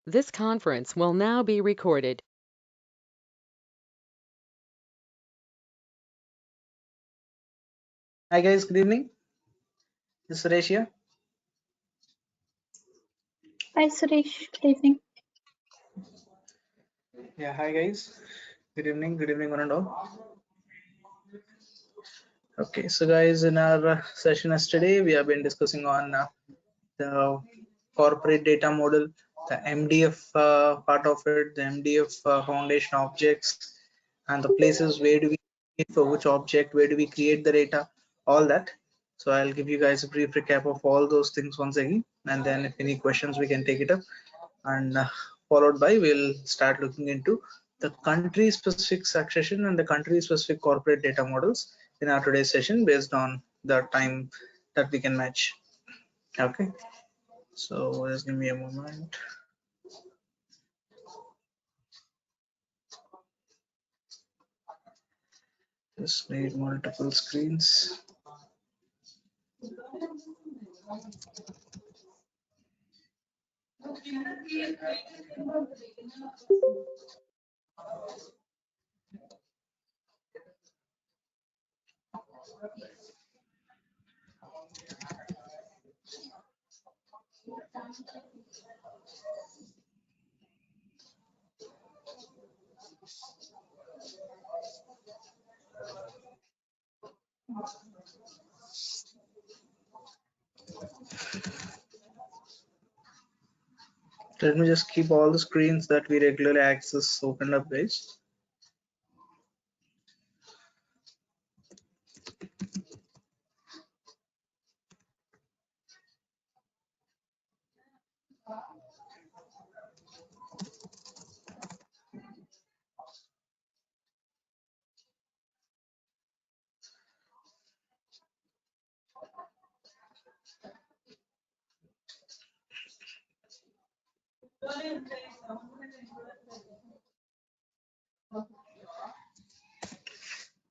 This conference will now be recorded. Hi guys, good evening. This is Suresh here. Hi Suresh, good evening. Yeah, hi guys. Good evening one and all. Okay, so guys, in our session yesterday, we have been discussing on the corporate data model, the MDF part of it, the MDF foundation objects, and the places where do we create for which object, where do we create the data, all that. So I'll give you guys a brief recap of all those things once again, and then if any questions, we can take it up. And followed by we'll start looking into the country specific succession and the country specific corporate data models in our today's session based on the time that we can match. Okay, so just give me a moment. Just need multiple screens. Let me just keep all the screens that we regularly access opened up, guys.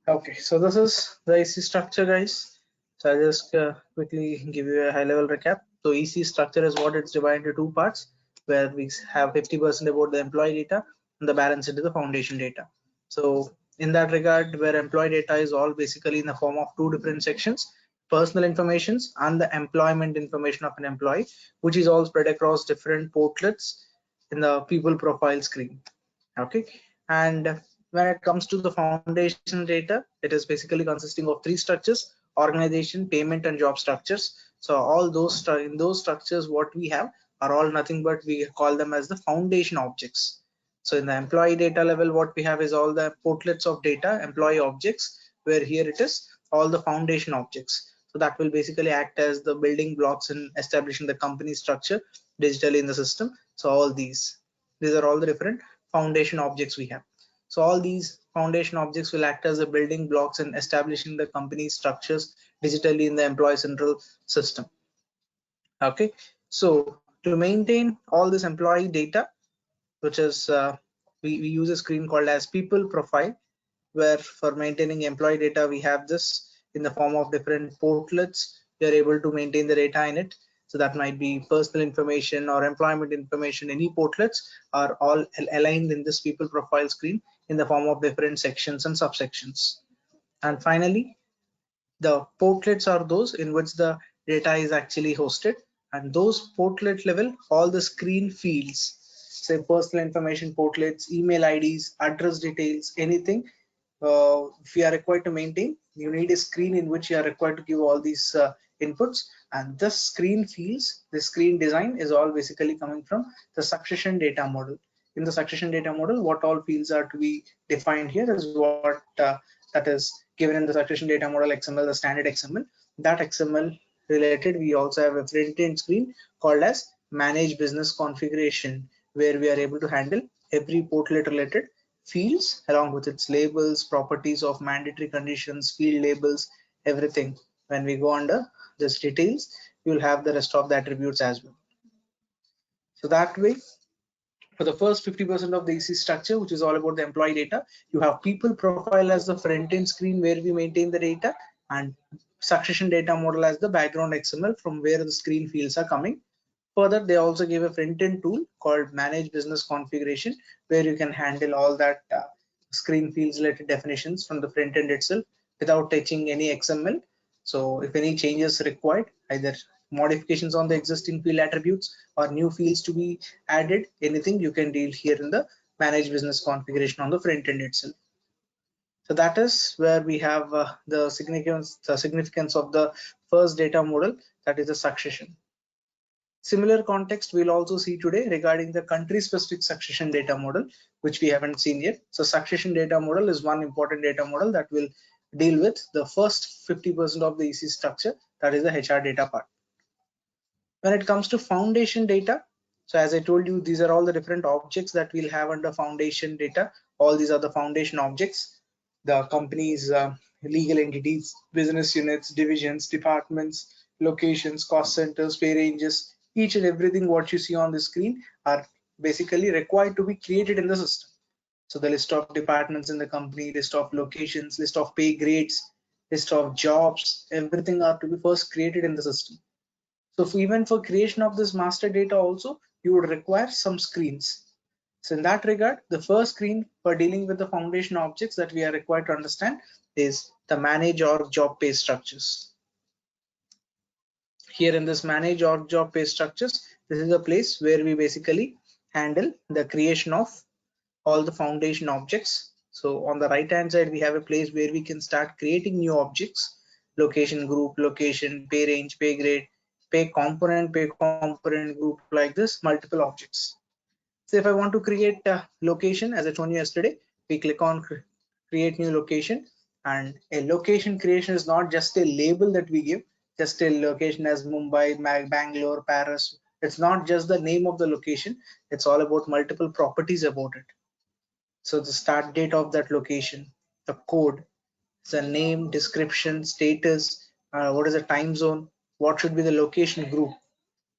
Okay, so this is the EC structure, guys. So I'll just quickly give you a high level recap. So EC structure is what it's divided into two parts, where we have 50% about the employee data and the balance into the foundation data. So in that regard, where employee data is all basically in the form of two different sections, personal informations and the employment information of an employee, which is all spread across different portlets in the people profile screen. Okay, and when it comes to the foundation data, it is basically consisting of three structures: organization, payment, and job structures. So all those in those structures, what we have are all nothing but we call them as the foundation objects. So in the employee data level, what we have is all the portlets of data, employee objects, where here it is all the foundation objects. So that will basically act as the building blocks in establishing the company structure digitally in the system. So all these are all the different foundation objects we have. So all these foundation objects will act as the building blocks in establishing the company structures digitally in the employee central system. Okay, so to maintain all this employee data, which is we use a screen called as people profile, where for maintaining employee data we have this in the form of different portlets. We are able to maintain the data in it. So that might be personal information or employment information. Any portlets are all aligned in this people profile screen in the form of different sections and subsections. And finally, the portlets are those in which the data is actually hosted, and those portlet level, all the screen fields, say personal information portlets, email IDs, address details, anything, if you are required to maintain, you need a screen in which you are required to give all these inputs. And this screen fields, the screen design is all basically coming from the succession data model. In the succession data model, what all fields are to be defined here is what that is given in the succession data model XML, the standard XML. That XML related, we also have a front end screen called as manage business configuration, where we are able to handle every portlet related fields along with its labels, properties of mandatory conditions, field labels, everything. When we go under this details, you will have the rest of the attributes as well. So that way, for the first 50% of the EC structure, which is all about the employee data, you have people profile as the front end screen where we maintain the data, and succession data model as the background XML from where the screen fields are coming. Further, they also give a front-end tool called Manage Business Configuration, where you can handle all that screen fields related definitions from the front end itself without touching any XML. So if any changes required, either modifications on the existing field attributes or new fields to be added, anything you can deal here in the Manage Business Configuration on the front end itself. So that is where we have the significance of the first data model, that is the succession. Similar context we'll also see today regarding the country specific succession data model, which we haven't seen yet. So succession data model is one important data model that will deal with the first 50% of the EC structure, that is the HR data part. When it comes to foundation data, so as I told you, these are all the different objects that we'll have under foundation data. All these are the foundation objects, the company's legal entities, business units, divisions, departments, locations, cost centers, pay ranges, each and everything what you see on the screen are basically required to be created in the system. So the list of departments in the company, list of locations, list of pay grades, list of jobs, everything are to be first created in the system. So even for creation of this master data also, you would require some screens. So in that regard, the first screen for dealing with the foundation objects that we are required to understand is the manage org job pay structures. Here in this manage org job pay structures, this is a place where we basically handle the creation of all the foundation objects. So on the right hand side, we have a place where we can start creating new objects: location group, location, pay range, pay grade, pay component group, like this, multiple objects. So if I want to create a location, as I told you yesterday, we click on create new location, and a location creation is not just a label that we give, just a location as Mumbai, Bangalore, Paris. It's not just the name of the location, it's all about multiple properties about it. So the start date of that location, the code, the name, description, status, what is the time zone, what should be the location group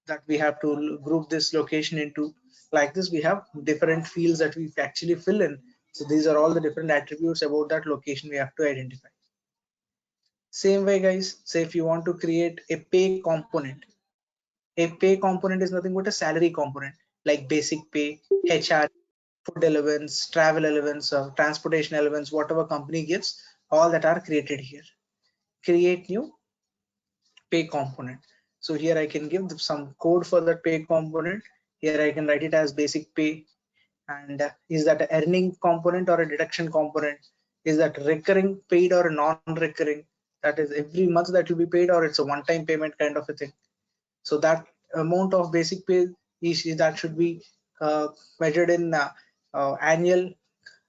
that we have to group this location into. Like this, we have different fields that we actually fill in. So these are all the different attributes about that location we have to identify. Same way, guys, say if you want to create a pay component, a pay component is nothing but a salary component, like basic pay, HR, food allowance, travel allowance, transportation allowance, whatever company gives, all that are created here. Create new pay component. So here I can give some code for that pay component. Here I can write it as basic pay. And is that an earning component or a deduction component? Is that recurring paid or non-recurring? That is every month that will be paid, or it's a one-time payment kind of a thing. So that amount of basic pay is that should be measured in annual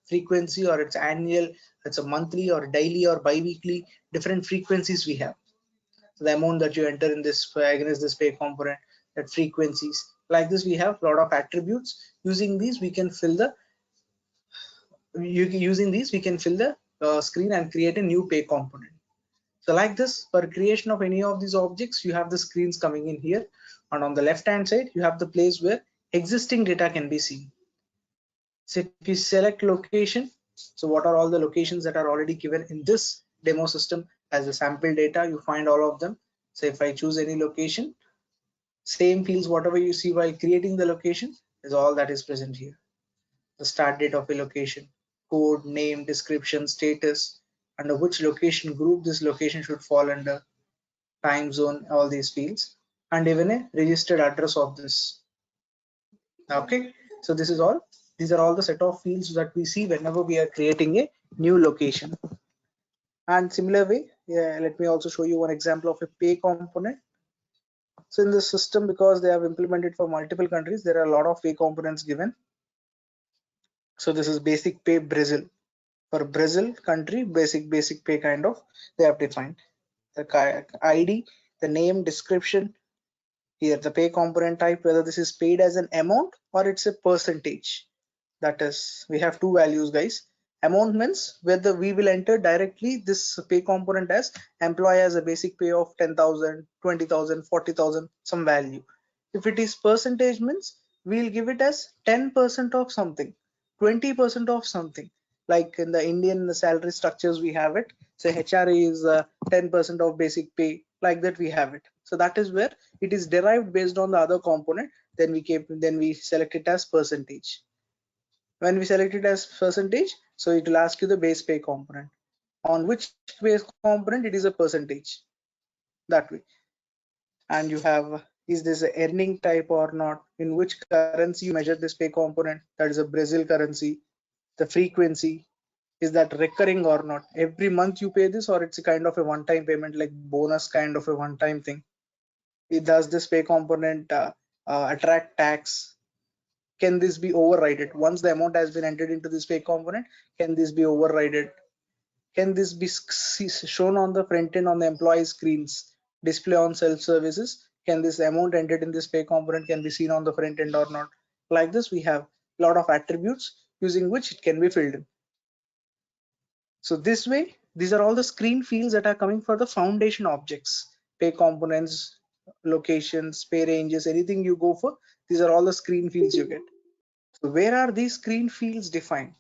frequency, or it's annual, it's a monthly or daily or bi-weekly, different frequencies we have. So the amount that you enter in this against this pay component, that frequencies, like this, we have a lot of attributes. Using these we can fill the screen and create a new pay component. So like this, for creation of any of these objects, you have the screens coming in here, and on the left hand side you have the place where existing data can be seen. So if you select location, so what are all the locations that are already given in this demo system as a sample data, you find all of them. So if I choose any location, same fields, whatever you see while creating the location is all that is present here. The start date of a location, code, name, description, status, under which location group this location should fall under, time zone, all these fields, and even a registered address of this. Okay, so this is all. These are all the set of fields that we see whenever we are creating a new location. And similar way, let me also show you one example of a pay component. So in this system, because they have implemented for multiple countries, there are a lot of pay components given. So this is basic pay Brazil. For Brazil country, basic pay kind of they have defined. The ID, the name, description, here the pay component type, whether this is paid as an amount or it's a percentage. That is, we have two values, guys. Amount means whether we will enter directly this pay component as employee as a basic pay of 10,000, 20,000, 40,000, some value. If it is percentage means we'll give it as 10% of something, 20% of something. Like in the Indian salary structures we have it. So HR is 10% of basic pay, like that we have it. So that is where it is derived based on the other component. Then we select it as percentage. When we select it as percentage, so it will ask you the base pay component. On which base component it is a percentage, that way. And you have, is this a earning type or not, in which currency you measure this pay component, that is a Brazil currency, the frequency, is that recurring or not, every month you pay this, or it's a kind of a one-time payment like bonus kind of a one-time thing. It does this pay component attract tax? Can this be overridden once the amount has been entered into this pay component? Can this be overridden? Can this be shown on the front end on the employee screens, display on self-services? Can this amount entered in this pay component can be seen on the front end or not? Like this, we have a lot of attributes using which it can be filled in. So this way, these are all the screen fields that are coming for the foundation objects, pay components, locations, pay ranges, anything you go for, these are all the screen fields you get. So where are these screen fields defined?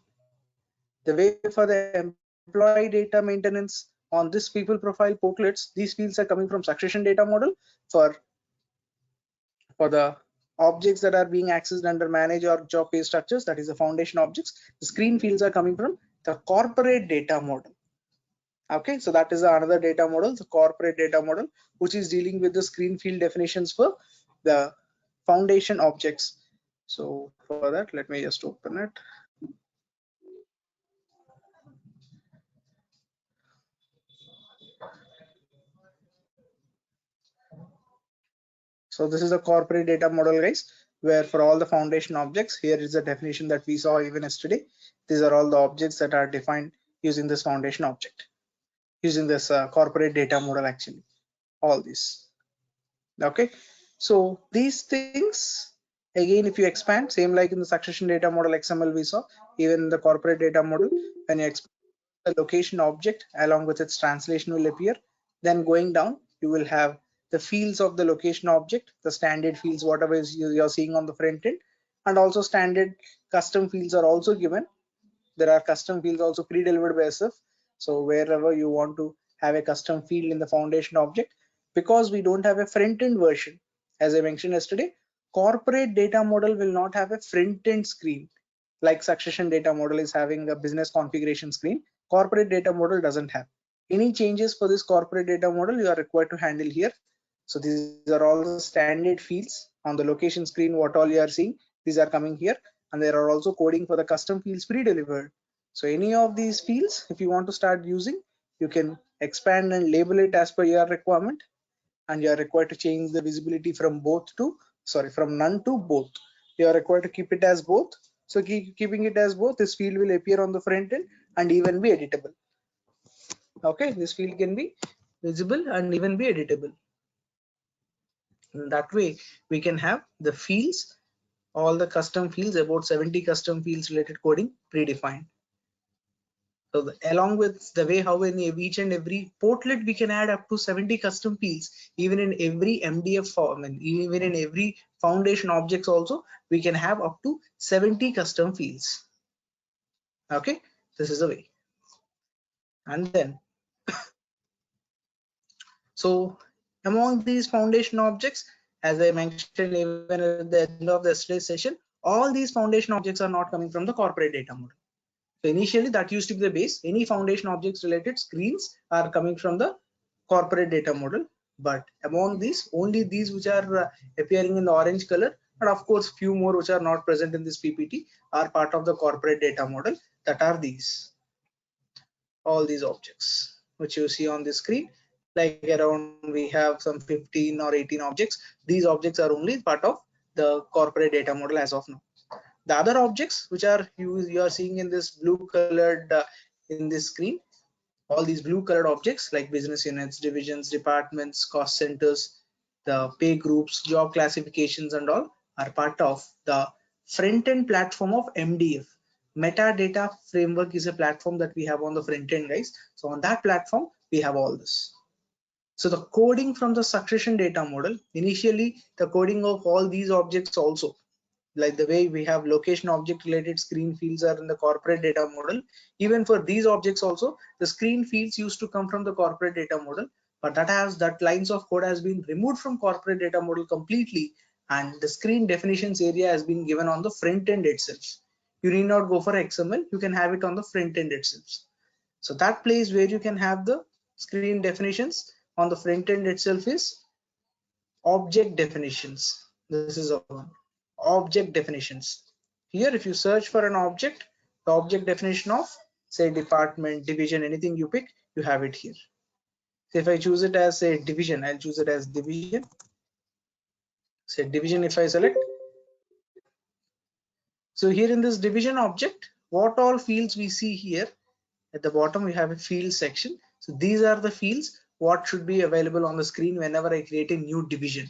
The way for the employee data maintenance on this people profile portlets, these fields are coming from succession data model. For the objects that are being accessed under manage or job pay structures, that is the foundation objects, the screen fields are coming from the corporate data model. Okay, so that is another data model, the corporate data model, which is dealing with the screen field definitions for the foundation objects. So for that, let me just open it. So this is the corporate data model, guys, where for all the foundation objects, here is the definition that we saw even yesterday. These are all the objects that are defined using this foundation object, using this corporate data model, actually, all these. Okay, so these things, again, if you expand, same like in the succession data model XML we saw, even in the corporate data model, when you expand the location object along with its translation will appear. Then going down, you will have the fields of the location object, the standard fields, whatever is you're seeing on the front end, and also standard custom fields are also given. There are custom fields also pre-delivered by SF. So wherever you want to have a custom field in the foundation object, because we don't have a front-end version, as I mentioned yesterday, corporate data model will not have a front-end screen like succession data model is having a business configuration screen. Corporate data model doesn't have. Any changes for this corporate data model you are required to handle here. So these are all the standard fields on the location screen. What all you are seeing, these are coming here, and there are also coding for the custom fields pre-delivered. So any of these fields, if you want to start using, you can expand and label it as per your requirement, and you are required to change the visibility from from none to both. You are required to keep it as both. So keeping it as both, this field will appear on the front end and even be editable. Okay, this field can be visible and even be editable. In that way, we can have the fields, all the custom fields, about 70 custom fields related coding predefined. So along with the way how in each and every portlet we can add up to 70 custom fields, even in every MDF form and even in every foundation objects also, we can have up to 70 custom fields. Okay, this is the way. And then, so among these foundation objects, as I mentioned even at the end of the yesterday's session, all these foundation objects are not coming from the corporate data model. So initially that used to be the base. Any foundation objects related screens are coming from the corporate data model, but among these, only these which are appearing in the orange color, and of course few more which are not present in this PPT, are part of the corporate data model. That are these, all these objects which you see on the screen, like around we have some 15 or 18 objects. These objects are only part of the corporate data model as of now. The other objects which are you are seeing in this blue colored in this screen, all these blue colored objects like business units, divisions, departments, cost centers, the pay groups, job classifications and all are part of the front end platform of MDF. Metadata framework is a platform that we have on the front end, guys. So on that platform we have all this. So the coding from the succession data model, initially the coding of all these objects also, like the way we have location object related screen fields are in the corporate data model, even for these objects also the screen fields used to come from the corporate data model. but that lines of code has been removed from corporate data model completely, and the screen definitions area has been given on the front end itself. You need not go for XML, you can have it on the front end itself. So that place where you can have the screen definitions on the front end itself is object definitions. This is one object definitions. Here if you search for an object, the object definition of say department, division, anything you pick, you have it here. So if I choose it as a division, I'll choose it as division. Say division if I select. So here in this division object, what all fields we see here at the bottom, we have a field section. So these are the fields what should be available on the screen whenever I create a new division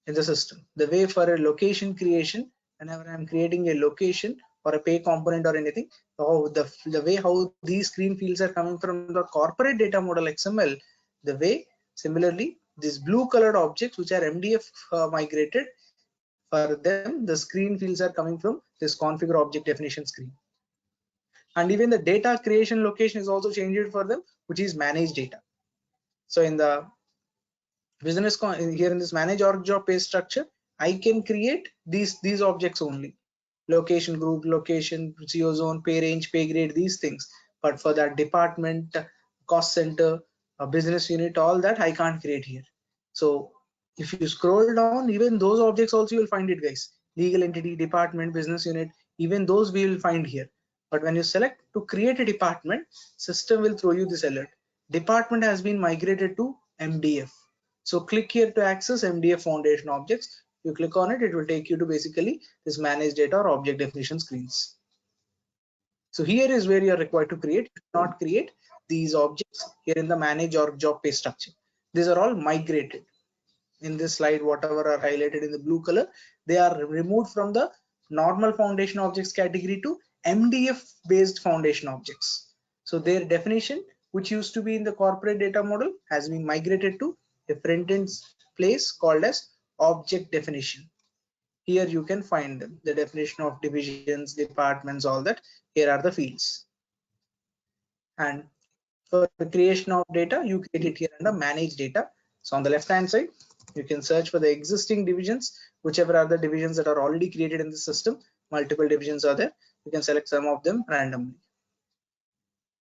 in the system. The way for a location creation, whenever I'm creating a location or a pay component or anything, the way how these screen fields are coming from the corporate data model XML, the way similarly these blue colored objects which are MDF migrated, for them the screen fields are coming from this configure object definition screen. And even the data creation location is also changed for them, which is manage data. So in the business here in this manage org job pay structure, I can create these objects only: location group, location, CO zone, pay range, pay grade, these things. But for that department, cost center, business unit, all that I can't create here. So if you scroll down, even those objects also you will find it, guys. Legal entity, department, business unit, even those we will find here. But when you select to create a department, system will throw you this alert: department has been migrated to MDF. So click here to access MDF foundation objects. You click on it, it will take you to basically this manage data or object definition screens. So here is where you are required to create. You cannot create these objects here in the manage org job pay structure. These are all migrated. In this slide, whatever are highlighted in the blue color, they are removed from the normal foundation objects category to MDF based foundation objects. So their definition, which used to be in the corporate data model, has been migrated to a front end place called as object definition. Here you can find them, the definition of divisions, departments, all that. Here are the fields. And for the creation of data, you create it here under manage data. So on the left hand side, you can search for the existing divisions, whichever are the divisions that are already created in the system. Multiple divisions are there. You can select some of them randomly.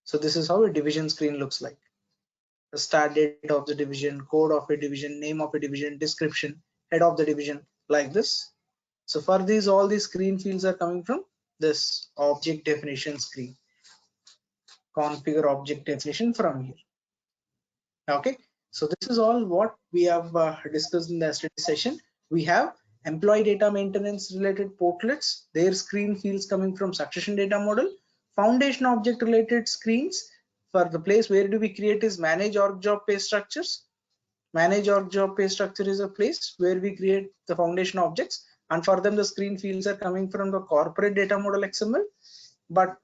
So this is how a division screen looks like. The start date of the division, code of a division, name of a division, description, head of the division, like this. So for these, all these screen fields are coming from this object definition screen. Configure object definition from here. Okay, so this is all what we have discussed in the yesterday session. We have employee data maintenance related portlets, their screen fields coming from succession data model, foundation object related screens. For the place where do we create is manage org job pay structures. Manage org job pay structure is a place where we create the foundation objects, and for them the screen fields are coming from the corporate data model XML. But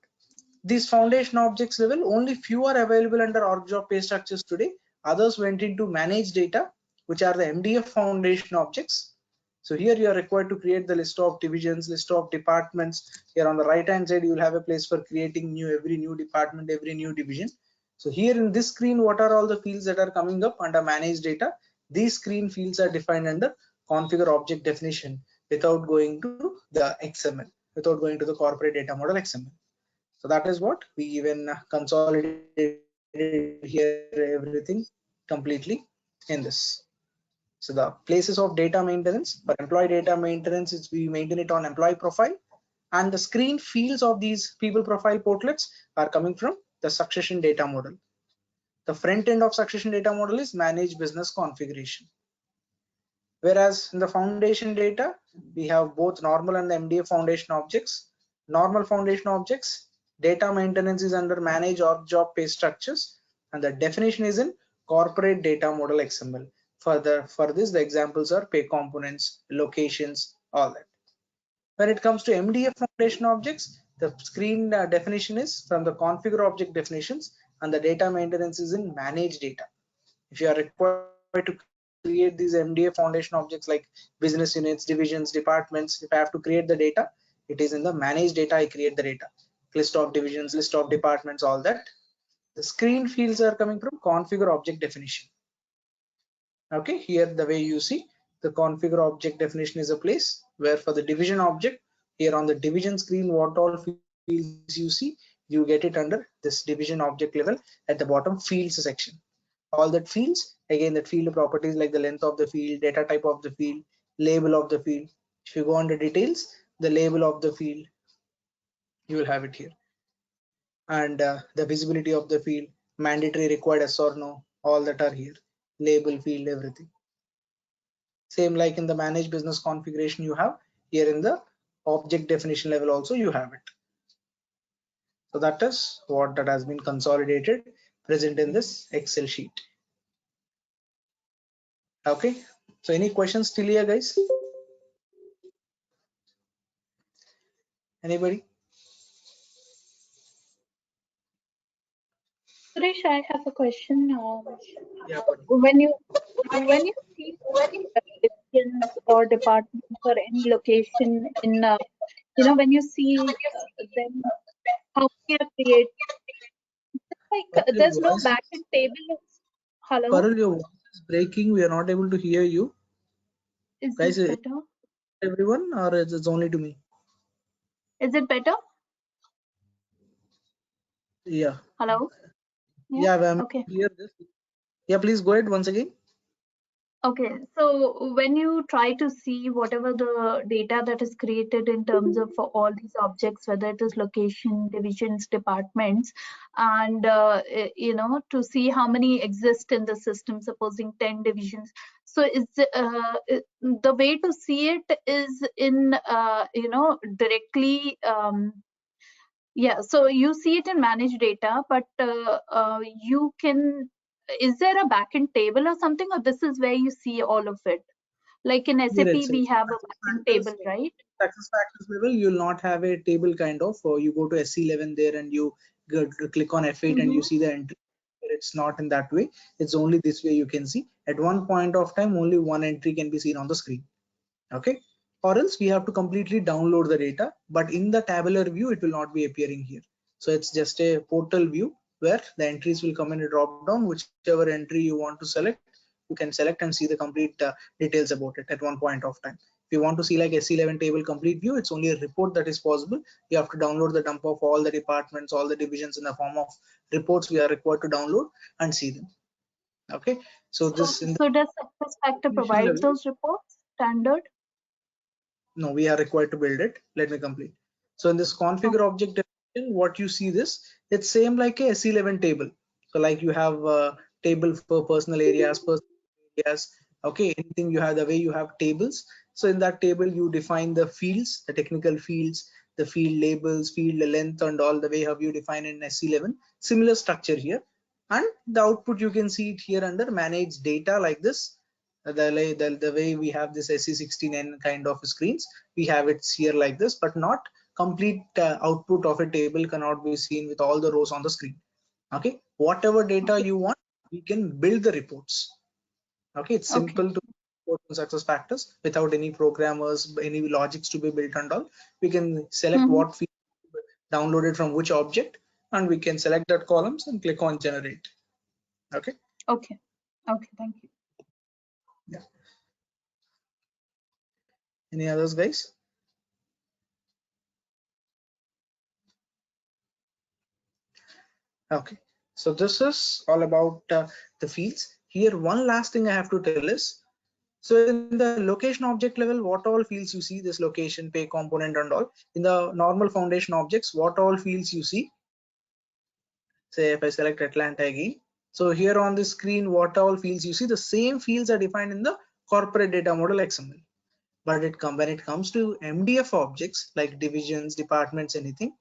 these foundation objects level, only few are available under org job pay structures today. Others went into manage data, which are the MDF foundation objects. So here you are required to create the list of divisions, list of departments. Here on the right hand side, you will have a place for creating every new department, every new division. So here in this screen, what are all the fields that are coming up under manage data? These screen fields are defined under configure object definition without going to the XML, without going to the corporate data model XML. So that is what we even consolidated here, everything completely in this. So the places of data maintenance for employee data maintenance is we maintain it on employee profile, and the screen fields of these people profile portlets are coming from the succession data model. The front end of succession data model is manage business configuration. Whereas in the foundation data, we have both normal and MDF foundation objects. Normal foundation objects, data maintenance is under manage org job pay structures, and the definition is in corporate data model XML. For this, the examples are pay components, locations, all that. When it comes to MDF foundation objects, the screen definition is from the configure object definitions, and the data maintenance is in manage data. If you are required to create these MDF foundation objects like business units, divisions, departments, if I have to create the data, it is in the manage data. I create the data, list of divisions, list of departments, all that. The screen fields are coming from configure object definition. Okay, here the way you see the configure object definition is a place where for the division object, here on the division screen, what all fields you see, you get it under this division object level at the bottom fields section. All that fields, again that field properties like the length of the field, data type of the field, label of the field. If you go under details, the label of the field, you will have it here. And the visibility of the field, mandatory, required, yes or no, all that are here. Label, field, everything. Same like in the manage business configuration you have, here in the object definition level also you have it. So that is what that has been consolidated, present in this Excel sheet. Okay, so any questions still here, guys? Anybody? Suresh, I have a question. Yeah, When you see divisions or departments or any location in when you see them, how they are created, like Parul, your there's no voice, backend table. Hello, Parul, your voice is breaking. We are not able to hear you. is Guys, this is it better? everyone or is it only to me? Is it better? Yeah. Hello. Yeah, I'm Okay. here. Yeah, please go ahead once again. Okay, so when you try to see whatever the data that is created in terms of for all these objects, whether it is location, divisions, departments, and to see how many exist in the system, supposing 10 divisions. So is the way to see it is in directly. Yeah, so you see it in manage data, but you can, is there a backend table or something, or this is where you see all of it? Like in Here SAP, itself. we have a backend table, right? Success factors level, you will not have a table kind of, or you go to SC11 there and you click on F8 and you see the entry. It's not in that way. It's only this way you can see. At one point of time, only one entry can be seen on the screen. Okay. Or else we have to completely download the data, but in the tabular view, it will not be appearing here. So it's just a portal view where the entries will come in a drop down, whichever entry you want to select, you can select and see the complete details about it at one point of time. If you want to see like SC11 table complete view, it's only a report that is possible. You have to download the dump of all the departments, all the divisions in the form of reports we are required to download and see them. Okay. So this in So does SuccessFactors provide level, those reports standard? no, we are required to build it. Let me complete. So in this configure object definition, what you see this, it's same like a SC11 table. So like you have a table for personal areas, okay, anything you have, the way you have tables. So in that table, you define the fields, the technical fields, the field labels, field length, and all the way how you define in SC11. Similar structure here. And the output, you can see it here under manage data like this. The way we have this SC16N kind of screens, we have it here like this, but not complete output of a table cannot be seen with all the rows on the screen. Okay, whatever data you want, we can build the reports. Okay, it's simple to report on success factors without any programmers, any logics to be built and all. We can select what field downloaded from which object, and we can select that columns and click on generate. Okay. Okay, thank you. Yeah. Any others, guys? Okay, so this is all about the fields. Here, one last thing I have to tell is, so in the location object level, what all fields you see, this location, pay component and all. In the normal foundation objects, what all fields you see? Say if I select Atlanta again. So here on the screen, what all fields you see, the same fields are defined in the corporate data model XML. But when it comes to MDF objects like divisions, departments, anything,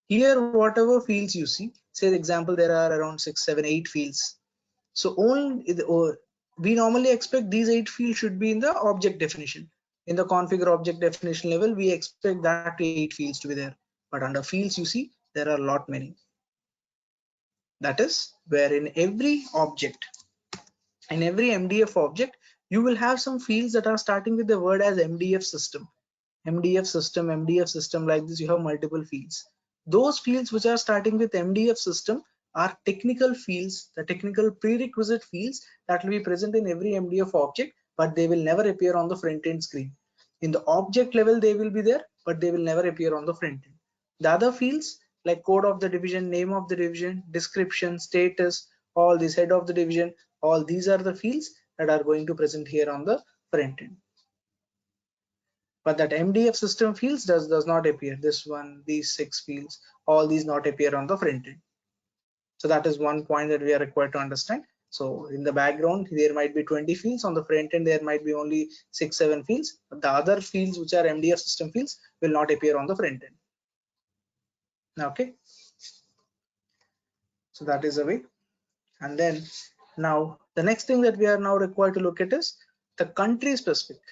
here whatever fields you see, say the example there are around 6, 7, 8 fields. So we normally expect these 8 fields should be in the object definition. In the configure object definition level, we expect that 8 fields to be there. But under fields you see there are a lot many. That is where in every object, in every MDF object, you will have some fields that are starting with the word as MDF system. MDF system like this, you have multiple fields. Those fields which are starting with MDF system, are technical fields, the technical prerequisite fields that will be present in every MDF object, but they will never appear on the front end screen. In the object level, they will be there, but they will never appear on the front end. The other fields like code of the division, name of the division, description, status, all these head of the division, all these are the fields that are going to present here on the front end. But that MDF system fields does not appear. This one, these 6 fields, all these not appear on the front end. So that is one point that we are required to understand. So in the background, there might be 20 fields. On the front end, there might be only 6-7 fields. But the other fields, which are MDF system fields, will not appear on the front end. Okay. So that is a way. And then now the next thing that we are now required to look at is the country specific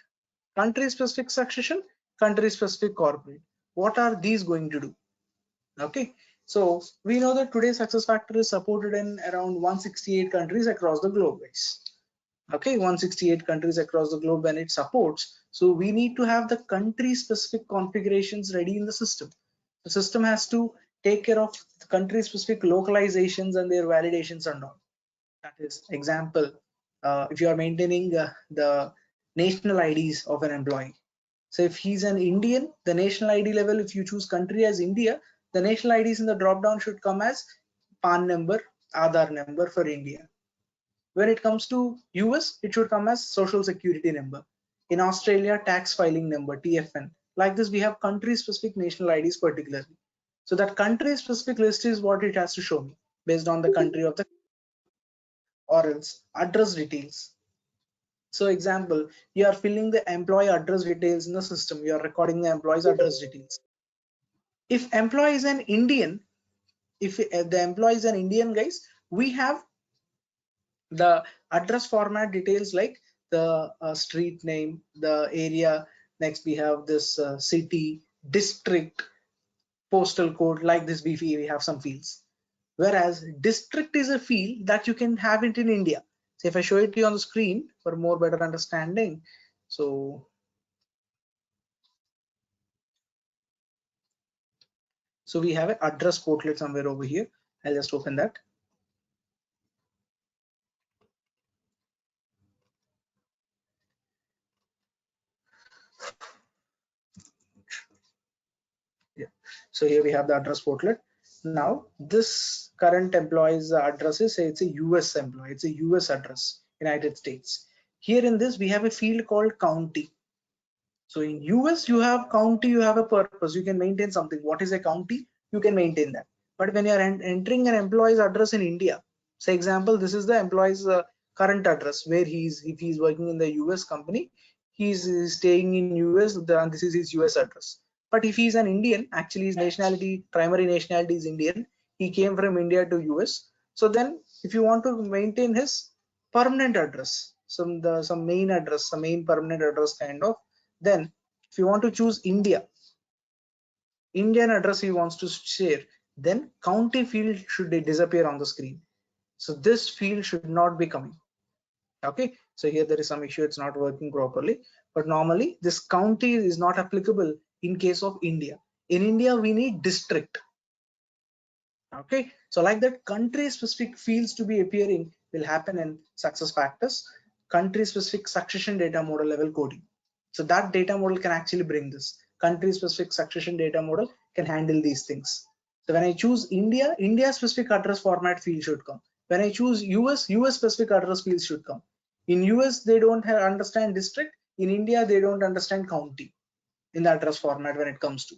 succession, country specific corporate. What are these going to do? Okay, so we know that today SuccessFactors is supported in around 168 countries across the globe, guys. Okay, 168 countries across the globe when it supports. So we need to have the country specific configurations ready in the system. The system has to take care of the country specific localizations and their validations and all. That is example, if you are maintaining the national IDs of an employee. So if he's an Indian, the national ID level, if you choose country as India, the national IDs in the drop down should come as PAN number, Aadhaar number for India. When it comes to US, it should come as social security number. In Australia, tax filing number, TFN. Like this, we have country specific national IDs particularly. So that country specific list is what it has to show me based on the country of the, or else address details. So example, you are filling the employee address details in the system. You are recording the employee's address details. If employee is an Indian, if the employee is an Indian, guys, we have the address format details like the street name, the area. Next we have this city, district, postal code. Like this, we have some fields. Whereas district is a field that you can have it in India. So if I show it to you on the screen for more better understanding. So we have an address portlet somewhere over here. I'll just open that. Yeah. So here we have the address portlet. Now this current employee's address is, say it's a US employee, it's a US address, United States. Here in this we have a field called county. So in US you have county, you have a purpose, you can maintain something. What is a county? You can maintain that. But when you are entering an employee's address in India, say example, this is the employee's current address where if he's working in the US company, he's staying in US, and this is his US address. But if he's an Indian, actually his nationality, primary nationality is Indian, he came from India to US. So then if you want to maintain his permanent address, some main address, some main permanent address kind of, then if you want to choose Indian address he wants to share, then county field should disappear on the screen. So this field should not be coming. Okay, so here there is some issue, it's not working properly. But normally this county is not applicable in case of India. In India we need district. Okay, so like that, country specific fields to be appearing will happen in SuccessFactors country specific succession data model level coding. So that data model can actually bring this. Country specific succession data model can handle these things. So when I choose India, India specific address format field should come. When I choose US, US specific address field should come. In US they don't understand district. In India they don't understand county in the address format when it comes to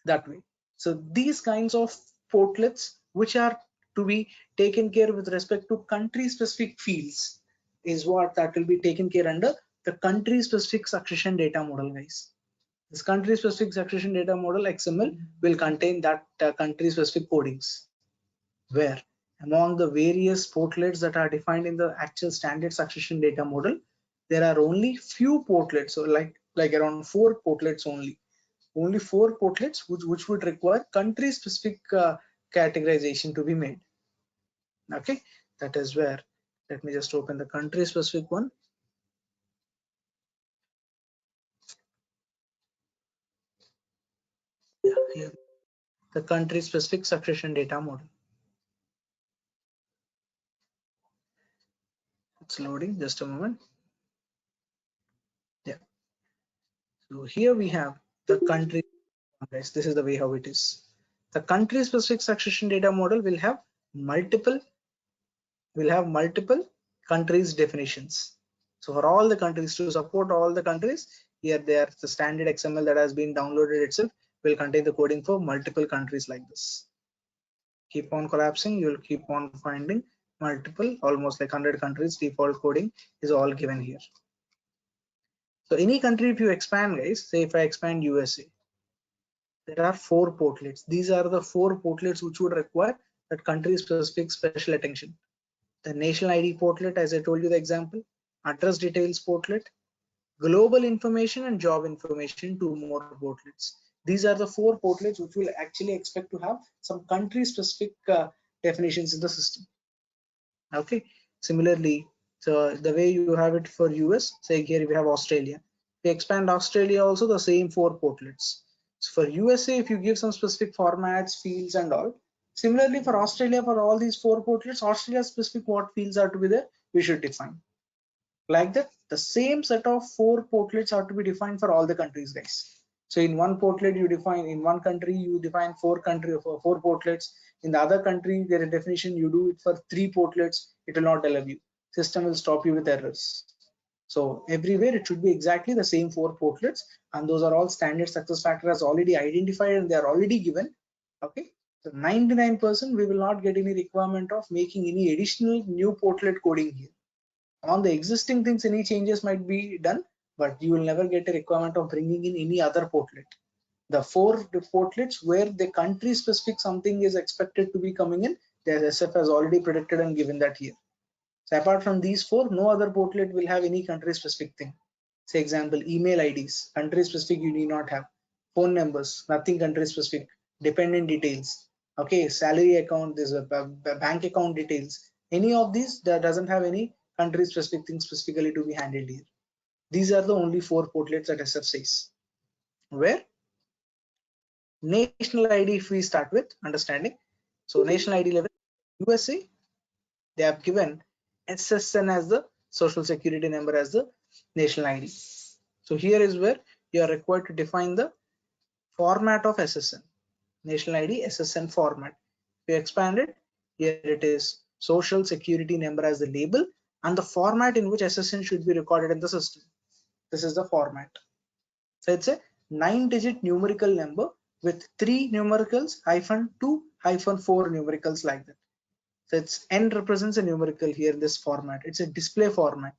that way. So these kinds of portlets which are to be taken care with respect to country specific fields is what that will be taken care under the country specific succession data model, guys. This country specific succession data model XML will contain that country specific codings, where among the various portlets that are defined in the actual standard succession data model, there are only few portlets, so like around 4 portlets only 4 portlets which would require country specific categorization to be made. Okay, that is where, let me just open the country specific one. Yeah, here the country specific succession data model. It's loading, just a moment. Yeah. So here we have the country. Guys, this is the way how it is. The country specific succession data model will have multiple countries definitions. So for all the countries, to support all the countries, here there the standard XML that has been downloaded itself will contain the coding for multiple countries like this. Keep on collapsing, you'll keep on finding multiple, almost like 100 countries. Default coding is all given here. So any country, if you expand, guys, say if I expand USA, there are 4 portlets. These are the 4 portlets which would require that country specific special attention. The national ID portlet, as I told you the example, address details portlet, global information and job information, 2 more portlets. These are the 4 portlets which will actually expect to have some country specific definitions in the system. Okay, similarly, so the way you have it for US, say here we have Australia. We expand Australia also, the same 4 portlets. So for USA, if you give some specific formats, fields and all, similarly for Australia, for all these 4 portlets, Australia specific what fields are to be there, we should define. Like that, the same set of 4 portlets are to be defined for all the countries, guys. So in one portlet you define, in one country you define 4 portlets. In the other country, there is a definition, you do it for 3 portlets, it will not allow you. System will stop you with errors. So everywhere it should be exactly the same 4 portlets, and those are all standard success factors already identified and they are already given. Okay, so 99% we will not get any requirement of making any additional new portlet coding here. On the existing things, any changes might be done, but you will never get a requirement of bringing in any other portlet. The 4 portlets where the country specific something is expected to be coming in, the SF has already predicted and given that here. So apart from these 4, no other portlet will have any country specific thing. Say example, email IDs, country specific you need not have. Phone numbers, nothing country specific. Dependent details, okay, salary account, there's a bank account details. Any of these that doesn't have any country specific things specifically to be handled here. These are the only 4 portlets that SF says. Where national ID, if we start with understanding, so national ID level, USA, they have given SSN as the social security number as the national ID. So here is where you are required to define the format of SSN, national ID SSN format. If you expand it, here it is social security number as the label and the format in which SSN should be recorded in the system. This is the format. So it's a 9-digit numerical number with 3 numericals -2 -4 numericals like that. So it's N represents a numerical here in this format. It's a display format.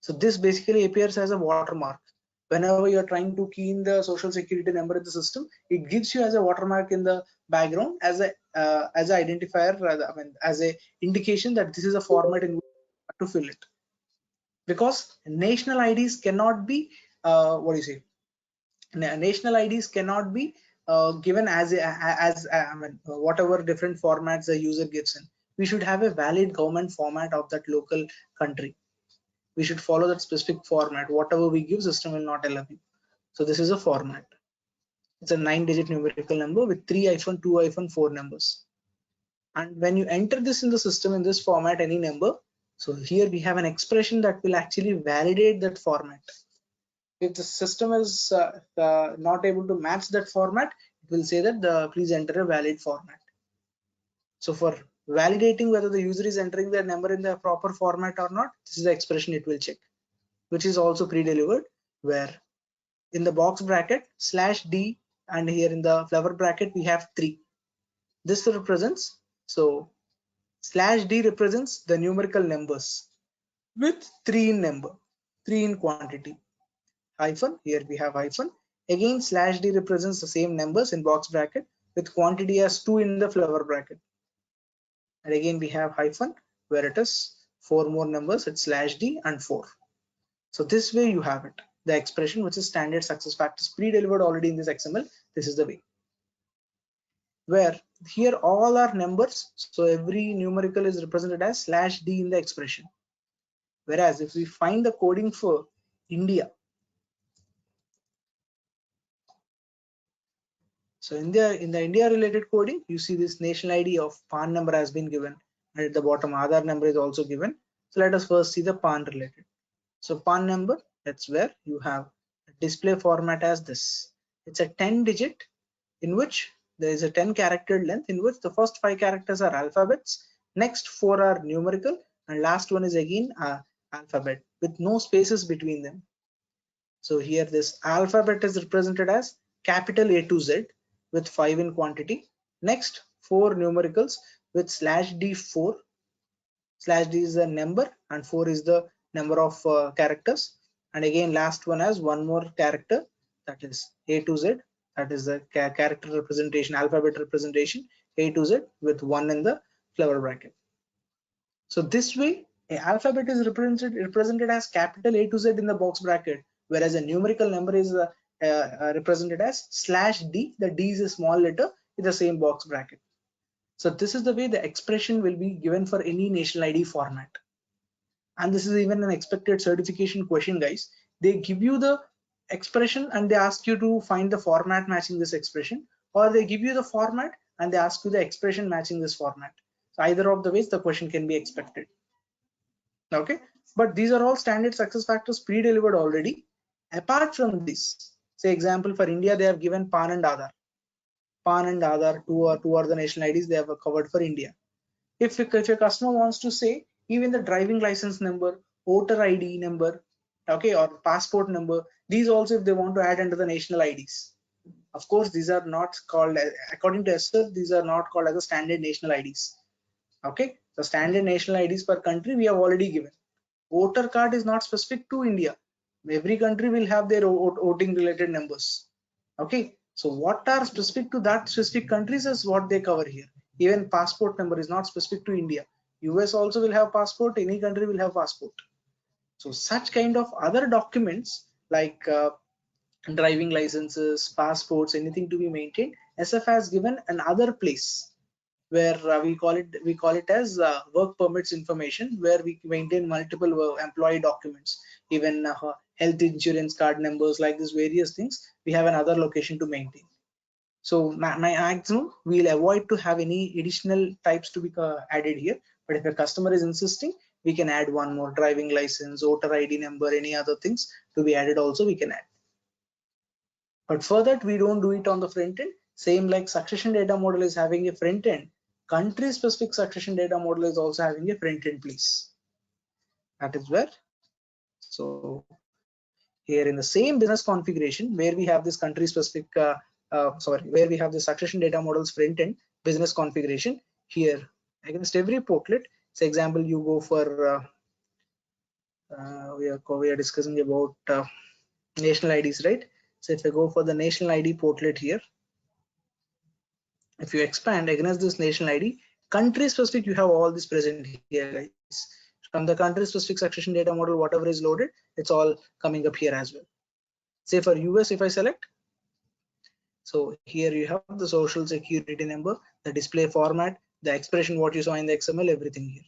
So this basically appears as a watermark. Whenever you're trying to key in the social security number in the system, it gives you as a watermark in the background as a identifier, I mean, as a indication that this is a format in which you have to fill it. Because national IDs cannot be what do you say? National IDs cannot be given as I mean, whatever different formats the user gives in. We should have a valid government format of that local country. We should follow that specific format. Whatever we give, system will not allow you. So this is a format. It's a 9-digit numerical number with 3-2-4 numbers. And when you enter this in the system in this format, any number, so here we have an expression that will actually validate that format. If the system is not able to match that format, it will say that please enter a valid format. So for validating whether the user is entering their number in the proper format or not, this is the expression it will check, which is also pre-delivered, where in the box bracket /d and here in the flower bracket we have 3. This represents, so /d represents the numerical numbers with 3 in number, 3 in quantity. Hyphen, here we have hyphen. Again /d represents the same numbers in box bracket with quantity as 2 in the flower bracket. And again we have hyphen where it is 4 more numbers, it's /d and 4. So this way you have it, the expression which is standard success factors pre-delivered already in this XML. This is the way, where here all are numbers, so every numerical is represented as /d in the expression. Whereas if we find the coding for India, so in the India related coding, you see this national ID of PAN number has been given, and at the bottom Aadhaar number is also given. So let us first see the PAN related. So PAN number, that's where you have a display format as this. It's a 10-digit in which there is a 10-character length in which the first 5 characters are alphabets, next 4 are numerical, and last one is again alphabet with no spaces between them. So here this alphabet is represented as capital A to Z with 5 in quantity. Next 4 numericals with /D4. /D is the number and 4 is the number of characters. And again last one has one more character, that is A to Z, that is the character representation, alphabet representation A to Z with 1 in the flower bracket. So this way a alphabet is represented as capital A to Z in the box bracket, whereas a numerical number is represented as /D. The D is a small letter in the same box bracket. So this is the way the expression will be given for any national ID format. And this is even an expected certification question, guys. They give you the expression and they ask you to find the format matching this expression, or they give you the format and they ask you the expression matching this format. So either of the ways the question can be expected. Okay, but these are all standard success factors pre-delivered already. Apart from this, say example for India, they have given PAN and Aadhaar. PAN and Aadhaar, two are the national IDs they have covered for India. If a customer wants to say even the driving license number, voter ID number, okay, or passport number, these also if they want to add under the national IDs. Of course, these are not called, according to ESSER, these are not called as a standard national IDs. Okay, the standard national IDs per country we have already given. Voter card is not specific to India. Every country will have their voting related numbers. Okay, so what are specific to that specific countries is what they cover here. Even passport number is not specific to India. US also will have passport, any country will have passport. So such kind of other documents like driving licenses, passports, anything to be maintained, SF has given another place where we call it as work permits information, where we maintain multiple employee documents, even health insurance card numbers, like this various things we have another location to maintain. So maximum we'll avoid to have any additional types to be added here, but if a customer is insisting, we can add one more: driving license, voter ID number, any other things to be added also we can add. But for that we don't do it on the front end. Same like succession data model is having a front end, country specific succession data model is also having a front end place. That is where, so here in the same business configuration where we have this country specific where we have the succession data models front end business configuration, here against every portlet, say example you go for we are discussing about national IDs, right? So if I go for the national ID portlet here, if you expand against this national ID, country specific, you have all this present here, guys. From the country specific succession data model, whatever is loaded, it's all coming up here as well. Say for US, if I select, so here you have the social security number, the display format, the expression, what you saw in the XML, everything here.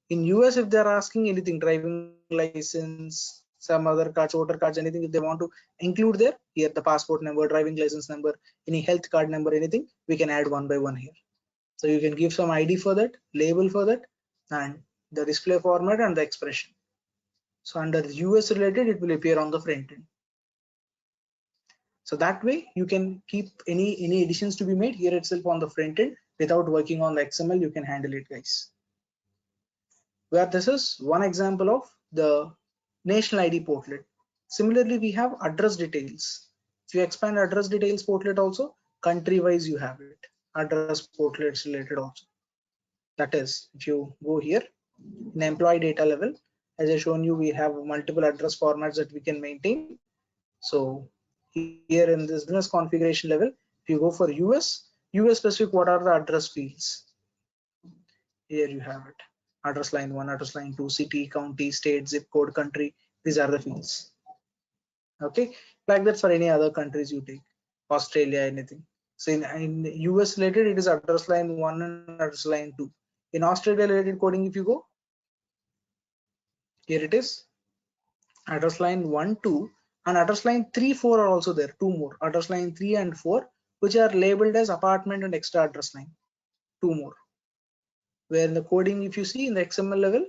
In US, if they're asking anything, driving license, some other cards, voter cards, anything, if they want to include there, here the passport number, driving license number, any health card number, anything, we can add one by one here. So you can give some ID for that, label for that, and the display format and the expression. So under the US related, it will appear on the front end. So that way you can keep any additions to be made here itself on the front end without working on the XML. You can handle it, guys. Where this is one example of the national ID portlet. Similarly, we have address details. If you expand address details portlet also, country wise you have it. Address portlets related also. That is, if you go here in employee data level, as I shown you, we have multiple address formats that we can maintain. So here in this business configuration level, if you go for US specific, what are the address fields? Here you have it. Address line 1, address line 2, city, county, state, zip code, country. These are the fields. Okay, like that for any other countries you take, Australia, anything. So in US related, it is address line 1 and address line 2. In Australia related coding, if you go, here it is address line 1, 2, and address line 3, 4 are also there. Two more, address line 3 and 4, which are labeled as apartment and extra address line. Two more. Where in the coding, if you see in the XML level,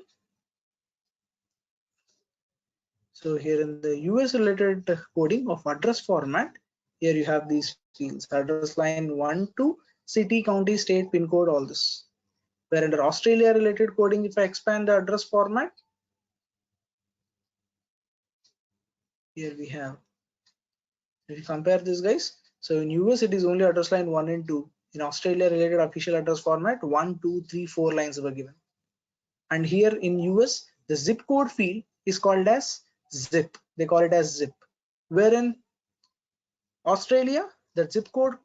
So here in the US related coding of address format, here you have these fields: address line 1 to city, county, state, pin code, all this. Where under Australia related coding, if I expand the address format, here we have, if you compare this guys, so in US it is only address line 1 and 2. In Australia related official address format, 1, 2, 3, 4 lines were given. And here in US, the zip code field is called as zip. They call it as zip. Where in Australia, the zip code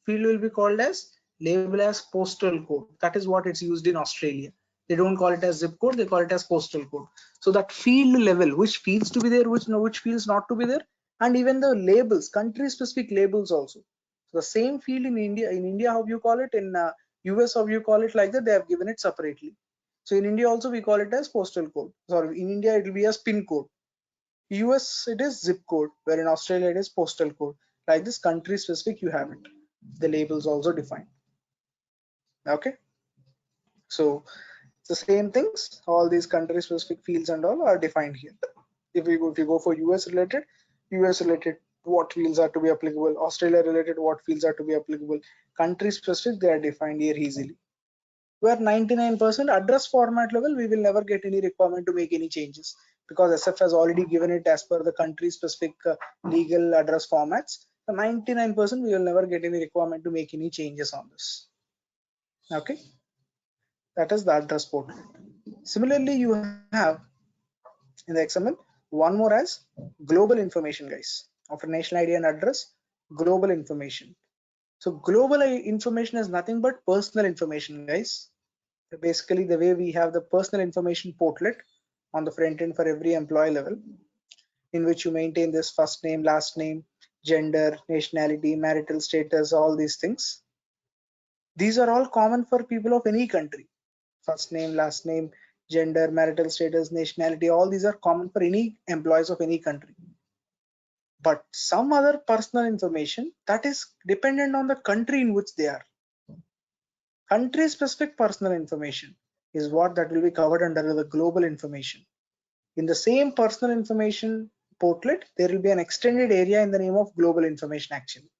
field will be called as label as postal code. That is what it's used in Australia. They don't call it as zip code, they call it as postal code. So that field level, which fields to be there, which fields not to be there, and even the labels, country specific labels also. So the same field in India how you call it, in US how you call it, like that they have given it separately. So in India also we call it as postal code. Sorry, in India it will be as pin code. US it is zip code, where in Australia it is postal code. Like this, country specific you have it. The labels also defined. Okay, so it's the same things. All these country specific fields and all are defined here. If you go for US related, what fields are to be applicable. Australia related, what fields are to be applicable. Country specific, they are defined here easily. Where 99% address format level, we will never get any requirement to make any changes, because SF has already given it as per the country specific legal address formats. So 99% we will never get any requirement to make any changes on this. Okay, that is the address portal. Similarly, you have in the XML one more as global information, guys. After national ID and address, global information. So global information is nothing but personal information, guys. Basically, the way we have the personal information portlet on the front end for every employee level, in which you maintain this first name, last name, gender, nationality, marital status, all these things. These are all common for people of any country. First name, last name, gender, marital status, nationality, all these are common for any employees of any country. But some other personal information that is dependent on the country in which they are. Country specific personal information is what that will be covered under the global information. In the same personal information portlet, there will be an extended area in the name of global information actually,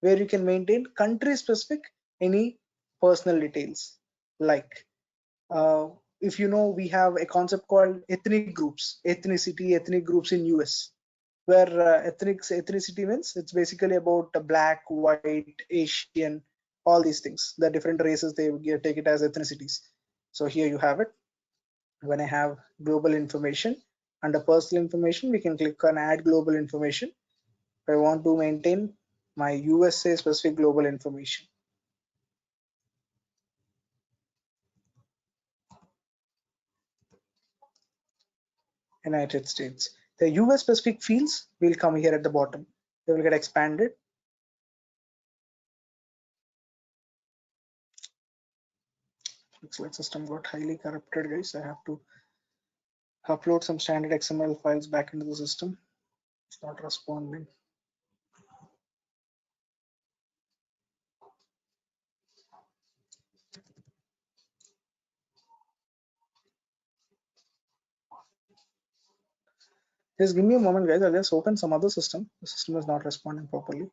where you can maintain country specific any personal details. Like if you know, we have a concept called ethnic groups, ethnic groups in US, where ethnicity means it's basically about black, white, Asian, all these things. The different races, they take it as ethnicities. So here you have it. When I have global information, under personal information, we can click on add global information. If I want to maintain my USA specific global information. United States. The US specific fields will come here at the bottom. They will get expanded. Looks like system got highly corrupted, guys. I have to upload some standard XML files back into the system. It's not responding. Just give me a moment, guys. I'll just open some other system. The system is not responding properly.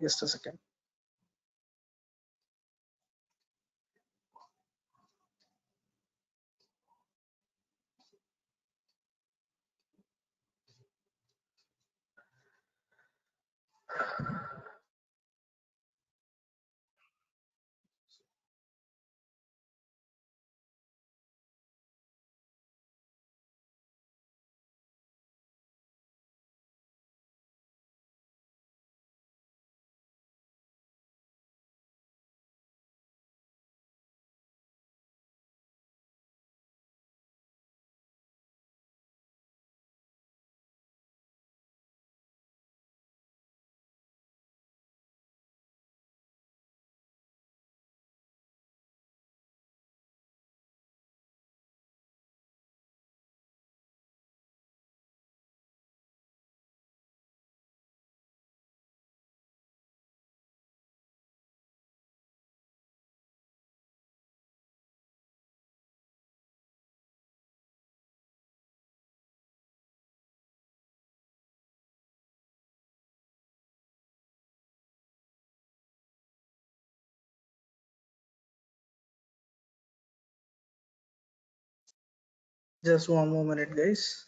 Just a second. Just one more minute, guys.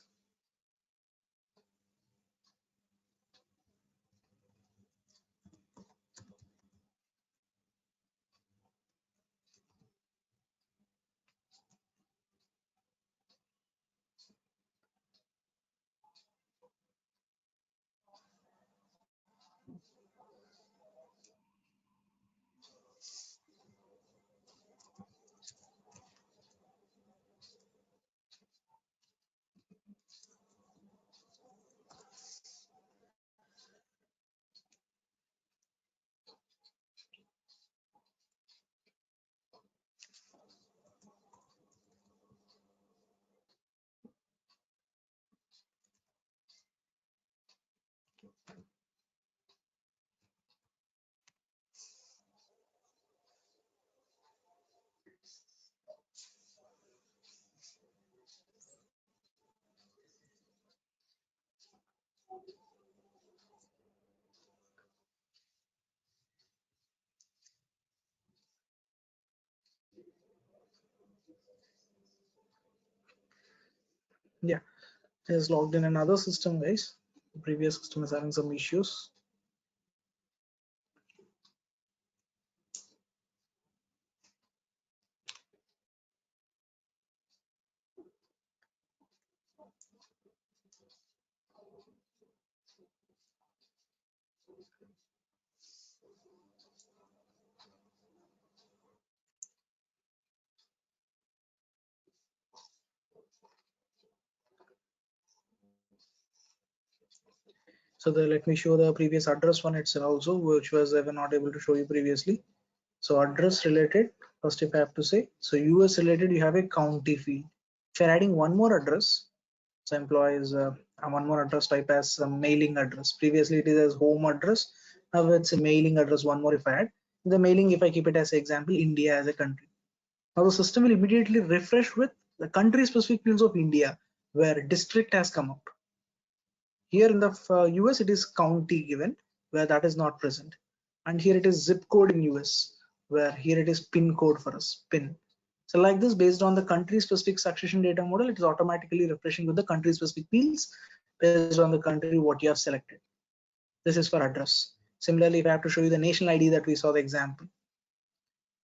Yeah, just logged in another system, guys. The previous system is having some issues. So let me show the previous address one itself also, which was I was not able to show you previously. So address related, first if I have to say, so US related, you have a county field. If you're adding one more address, so employees one more address type as a mailing address. Previously it is as home address. Now it's a mailing address. One more if I add the mailing, if I keep it as example, India as a country. Now the system will immediately refresh with the country specific fields of India where district has come out. Here in the US, it is county given where that is not present. And here it is zip code in US where here it is pin code for us, pin. So like this, based on the country specific succession data model, it is automatically refreshing with the country specific fields based on the country what you have selected. This is for address. Similarly, if I have to show you the national ID that we saw the example.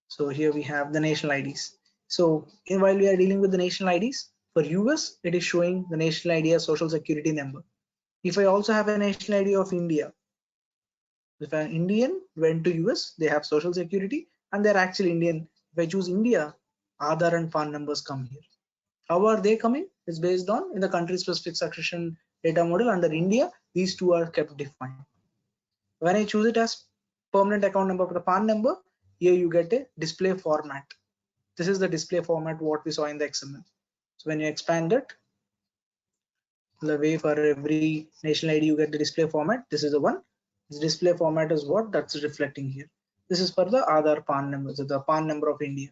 So here we have the national IDs. So while we are dealing with the national IDs, for US, it is showing the national ID as social security number. If I also have a national ID of India, if an Indian went to US, they have social security and they're actually Indian. If I choose India, Aadhaar and PAN numbers come here. How are they coming? It's based on in the country specific succession data model under India, these two are kept defined. When I choose it as permanent account number for the PAN number, here you get a display format. This is the display format what we saw in the XML. So when you expand it, the way for every national ID you get the display format, this is the one. This display format is what that's reflecting here. This is for the Aadhaar PAN number, so the PAN number of India.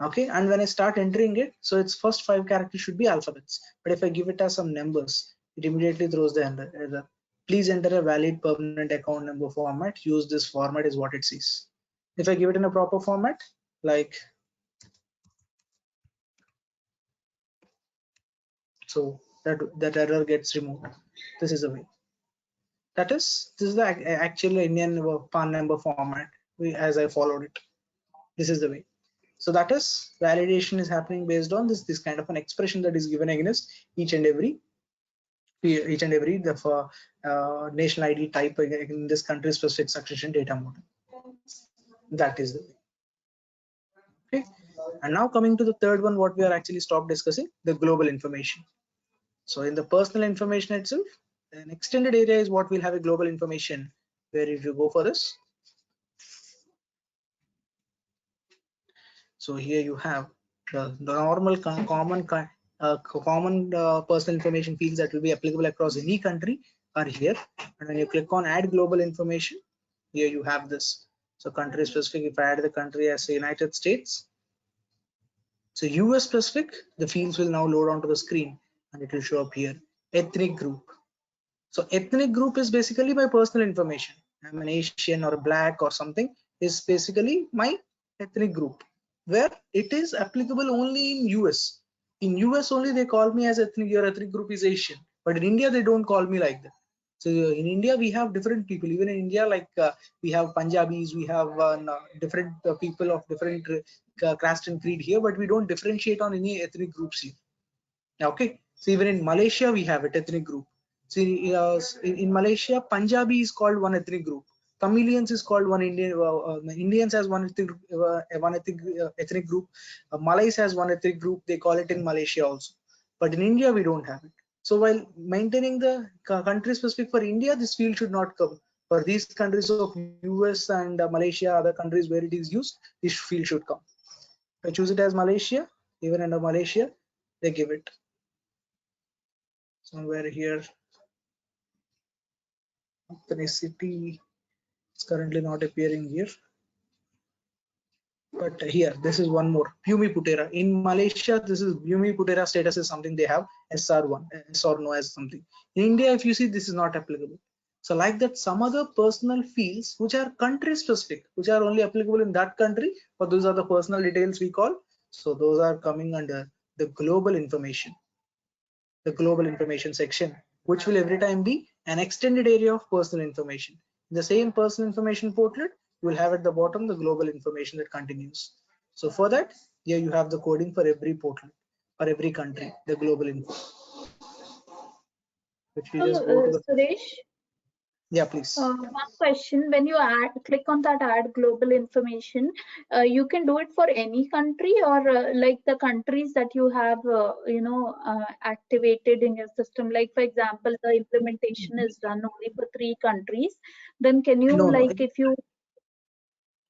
Okay, and when I start entering it, so its first 5 characters should be alphabets, but if I give it as some numbers, it immediately throws the error. Please enter a valid permanent account number format. Use this format is what it says. If I give it in a proper format, like so, that error gets removed. This is the way. This is the actual Indian PAN number format as I followed it. This is the way. So that is validation is happening based on this kind of an expression that is given against each and every the national ID type in this country specific succession data model. That is the way. Okay. And now coming to the third one, what we are actually stopped discussing, the global information. So in the personal information itself, an extended area is what will have a global information, where if you go for this, so here you have the normal common personal information fields that will be applicable across any country are here. And when you click on add global information, here you have this. So country specific, if I add the country as the United States, so US specific, the fields will now load onto the screen and it will show up here. Ethnic group. So ethnic group is basically my personal information. I'm an Asian or a black or something is basically my ethnic group, where it is applicable only in US. In US only they call me as ethnic, your ethnic group is Asian, but in India they don't call me like that. So in India we have different people. Even in India, like we have Punjabis, we have different people of different caste and creed here, but we don't differentiate on any ethnic groups here. Okay, so even in Malaysia we have it, ethnic group. See, in Malaysia, Punjabi is called one ethnic group. Tamilians is called one Indian. Indians has one ethnic group. Malays has one ethnic group. They call it in Malaysia also. But in India we don't have it. So while maintaining the country specific for India, this field should not come. For these countries of US and Malaysia, other countries where it is used, this field should come. If I choose it as Malaysia, even under Malaysia, they give it. Somewhere here, ethnicity is currently not appearing here, but here this is one more, Bumi Putera. In Malaysia, this is Bumi Putera status is something they have, SR1, S or no as something. In India, if you see, this is not applicable. So like that, some other personal fields which are country specific, which are only applicable in that country, but those are the personal details we call. So those are coming under the global information, the global information section, which will every time be an extended area of personal information. In the same personal information portlet, you will have at the bottom the global information that continues. So for that, here you have the coding for every portlet or every country, the global info. Which we just go to the Suresh, yeah, please. one question: when you click on that add global information, you can do it for any country, or like the countries that you have, activated in your system. Like for example, the implementation is done only for 3 countries. Then can you No. if you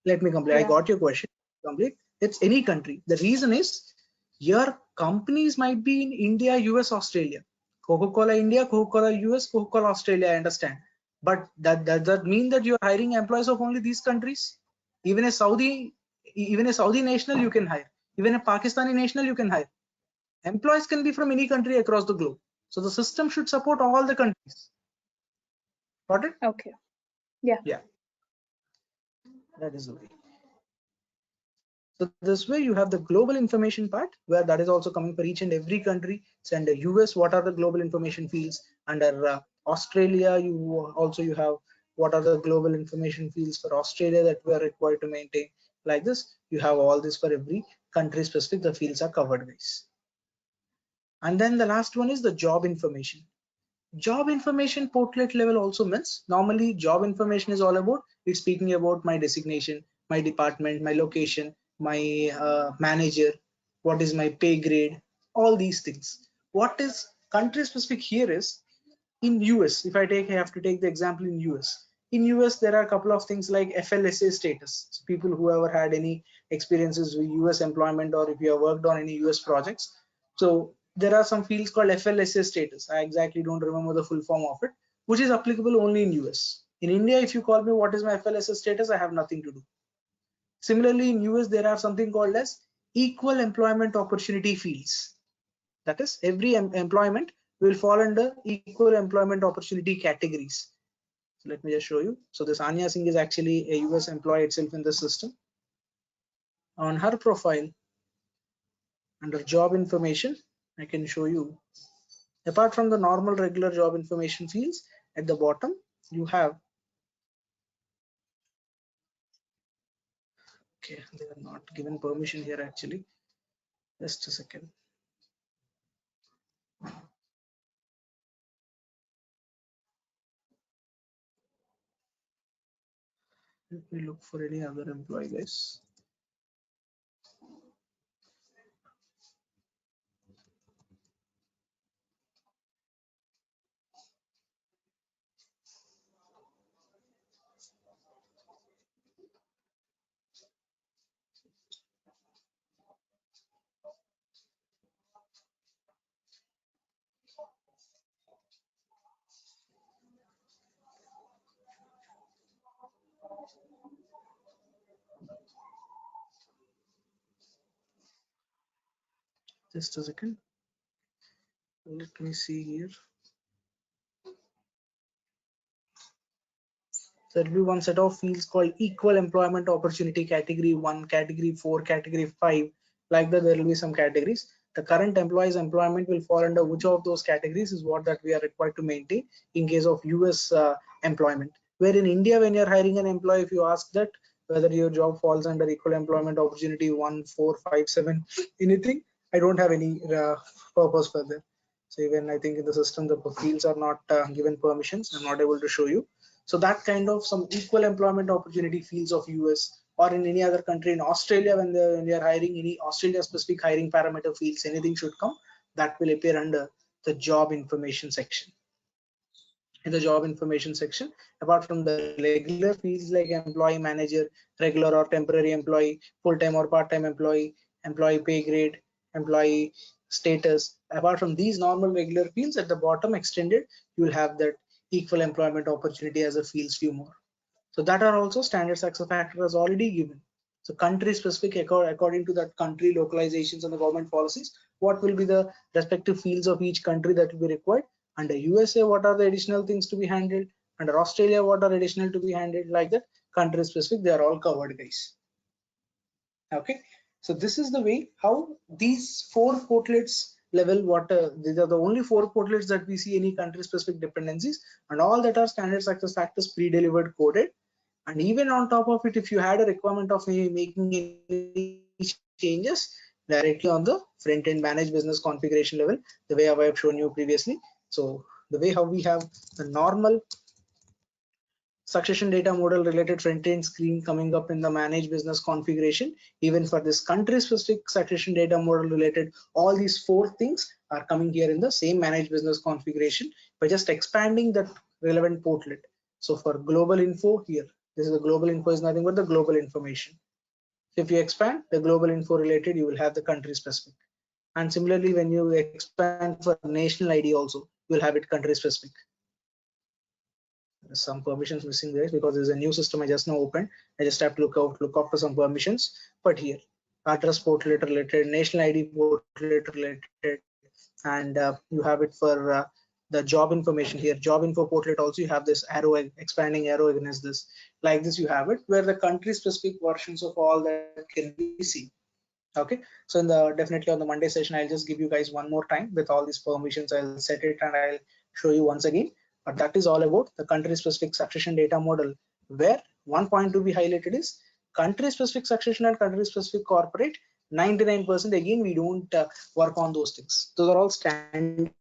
Let me complete. I got your question. Complete. It's any country. The reason is your companies might be in India, US, Australia. Coca-Cola India, Coca-Cola US, Coca-Cola Australia, I understand. But that mean that you're hiring employees of only these countries? Even a Saudi national you can hire. Even a Pakistani national you can hire. Employees can be from any country across the globe. So the system should support all the countries. Got it? Okay. Yeah. Yeah. That is the way. So this way you have the global information part, where that is also coming for each and every country. So under US, what are the global information fields? Under Australia, you have what are the global information fields for Australia that we are required to maintain. Like this, you have all this for every country specific, the fields are covered guys. And then the last one is the job information. Job information portlet level also means normally job information is all about, it's speaking about my designation, my department, my location, my manager, what is my pay grade, all these things. What is country specific here is in US. If I have to take the example in US. In US, there are a couple of things like FLSA status. So people who ever had any experiences with US employment, or if you have worked on any US projects. So there are some fields called FLSA status. I exactly don't remember the full form of it, which is applicable only in US. In India, if you call me what is my FLSA status, I have nothing to do. Similarly, in US, there are something called as equal employment opportunity fields. That is, every employment will fall under equal employment opportunity categories. So let me just show you. So this Anya Singh is actually a US employee itself in the system. On her profile, under job information, I can show you, apart from the normal regular job information fields, at the bottom you have, okay, they are not given permission here actually, just a second. Let me look for any other employee guys. Just a second. Let me see here. There will be one set of fields called equal employment opportunity category 1, category 4, category 5. Like that, there will be some categories. the current employee's employment will fall under which of those categories is what that we are required to maintain in case of US employment. Where in India, when you're hiring an employee, if you ask that whether your job falls under equal employment opportunity 1, 4, 5, 7, anything, I don't have any purpose for that. So even I think in the system, the fields are not given permissions. I'm not able to show you. So that kind of some equal employment opportunity fields of US or in any other country, in Australia, when they are hiring any Australia specific hiring parameter fields, anything should come, that will appear under the job information section. In the job information section, apart from the regular fields like employee manager, regular or temporary employee, full-time or part-time employee, employee pay grade, employee status, apart from these normal regular fields, at the bottom extended, you will have that equal employment opportunity as a fields few more. So that are also standard success factors already given. So country specific according to that country localizations and the government policies, what will be the respective fields of each country that will be required. Under USA, what are the additional things to be handled? Under Australia, what are additional to be handled? Like that, country specific, they are all covered, guys. Okay, so this is the way how these 4 portlets level, these are the only 4 portlets that we see any country specific dependencies, and all that are standard success factors pre-delivered coded. And even on top of it, if you had a requirement of making any changes directly on the front end managed business configuration level, the way I have shown you previously. So the way how we have the normal succession data model related front end screen coming up in the managed business configuration, even for this country specific succession data model related, all these 4 things are coming here in the same managed business configuration by just expanding that relevant portlet. So for global info here, this is the global info is nothing but the global information. So if you expand the global info related, you will have the country specific. And similarly, when you expand for national ID also, you will have it country specific. There's some permissions missing there because there's a new system I just now opened. I just have to look out for some permissions. But here, address portlet related, national ID portlet related, and you have it for the job information here. Job info portlet also you have this arrow, expanding arrow against this. Like this you have it where the country specific versions of all that can be seen. Okay, so in the definitely on the Monday session, I'll just give you guys one more time with all these permissions. I'll set it and I'll show you once again. But that is all about the country specific succession data model, where one point to be highlighted is country specific succession and country specific corporate. 99% again we don't work on those things. Those are all standard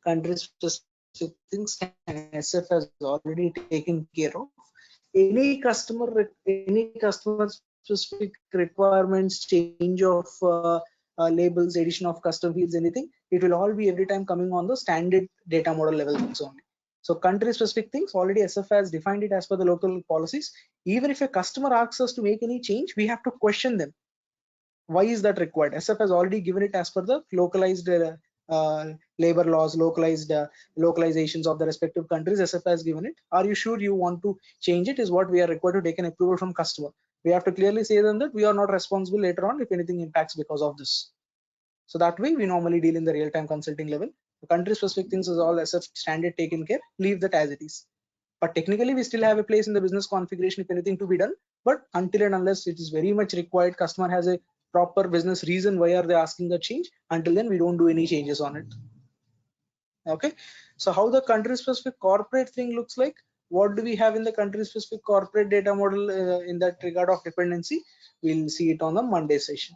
country specific things SF has already taken care of. Any customer specific requirements, change of labels, addition of custom fields, anything, it will all be every time coming on the standard data model level things only. So country specific things already SF has defined it as per the local policies. Even if a customer asks us to make any change, we have to question them. Why is that required? SF has already given it as per the localized labor laws, localized localizations of the respective countries. SF has given it. Are you sure you want to change it? Is what we are required to take an approval from customer. We have to clearly say them that we are not responsible later on if anything impacts because of this. So that way we normally deal in the real-time consulting level. The country specific things is all SF standard taken care. Leave that as it is. But technically we still have a place in the business configuration if anything to be done. But until and unless it is very much required, customer has a proper business reason why are they asking the change, until then we don't do any changes on it. Okay, so how the country specific corporate thing looks like, what do we have in the country specific corporate data model in that regard of dependency, we'll see it on the Monday session.